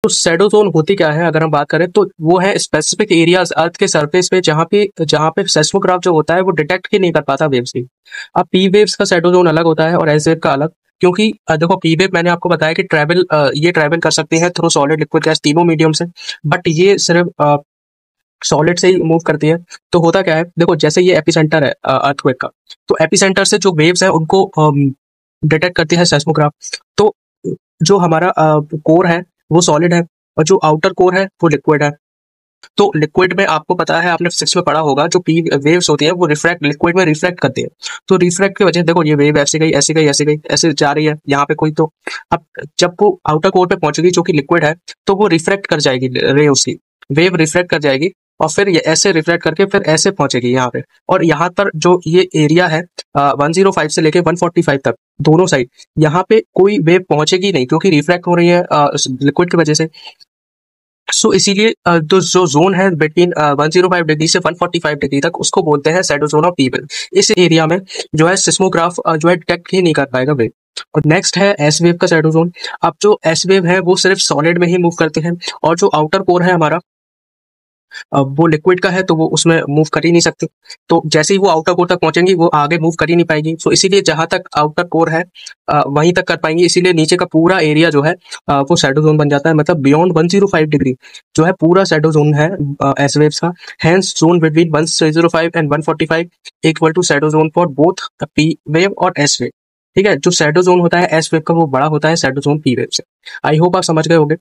तो shadow zone होती क्या है अगर हम बात करें तो वो है स्पेसिफिक एरियाज अर्थ के सरफेस पे जहाँ पे सेस्मोग्राफ जो होता है वो डिटेक्ट ही नहीं कर पाता वेव्स की। अब पी वेव्स का शैडो जोन अलग होता है और एस वेव का अलग। क्योंकि देखो पी वेव मैंने आपको बताया कि ये ट्रेवल कर सकती है थ्रू सॉलिड लिक्विड गैस तीनों मीडियम से। बट ये सिर्फ सॉलिड से ही मूव करती है। तो होता क्या है देखो जैसे ये एपिसेंटर है अर्थक्वेक का। तो एपिसेंटर से जो वेव्स है उनको डिटेक्ट करती है सेस्मोग्राफ। तो जो हमारा कोर है वो सॉलिड है और जो आउटर कोर है वो लिक्विड है। तो लिक्विड में आपको पता है आपने फिजिक्स में पढ़ा होगा जो पी वेव्स होती है वो रिफ्रैक्ट लिक्विड में रिफ्रैक्ट करती है। तो रिफ्रैक्ट की वजह देखो ये वेव ऐसे गई ऐसे गई ऐसे गई ऐसे जा रही है यहाँ पे कोई तो। अब जब वो आउटर कोर पे पहुंचेगी जो कि लिक्विड है तो वो रिफ्रैक्ट कर जाएगी रे उसकी वेव रिफ्रैक्ट कर जाएगी और फिर ये ऐसे रिफ्रैक्ट करके फिर ऐसे पहुंचेगी यहाँ पे। और यहाँ पर जो ये एरिया है 105 से लेके 145 तक दोनों साइड यहाँ पे कोई वेव पहुंचेगी नहीं क्योंकि रिफ्रैक्ट हो रही है लिक्विड की वजह से। सो इसीलिए तो जो जोन है बिटवीन 105 डिग्री से 145 डिग्री तक उसको बोलते हैं शैडो जोन ऑफ पीबल। इस एरिया में जो है सिस्मोग्राफ जो है डिटेक्ट ही नहीं कर पाएगा वेव। और नेक्स्ट है एस वेव का शैडो जोन। अब जो एस वेव है वो सिर्फ सॉलिड में ही मूव करते हैं और जो आउटर कोर है हमारा वो लिक्विड का है तो वो उसमें मूव कर ही नहीं सकती। तो जैसे ही वो आउटर कोर तक पहुंचेंगी वो आगे मूव कर ही नहीं पाएगी। सो इसीलिए जहां तक आउटर कोर है वहीं तक कर पाएंगी। इसीलिए नीचे का पूरा एरिया जो है वो शैडो जोन बन जाता है। मतलब बियॉन्ड 105 डिग्री जो है पूरा शैडो जोन है एस वेव्स का। Hence zone between 105 and 145 equal to shadow zone for both P wave और एस वेव। ठीक है जो शैडो जोन होता है एस वेव का वो बड़ा होता है शैडो जोन पी वेव से। आई होप आप समझ गए होंगे।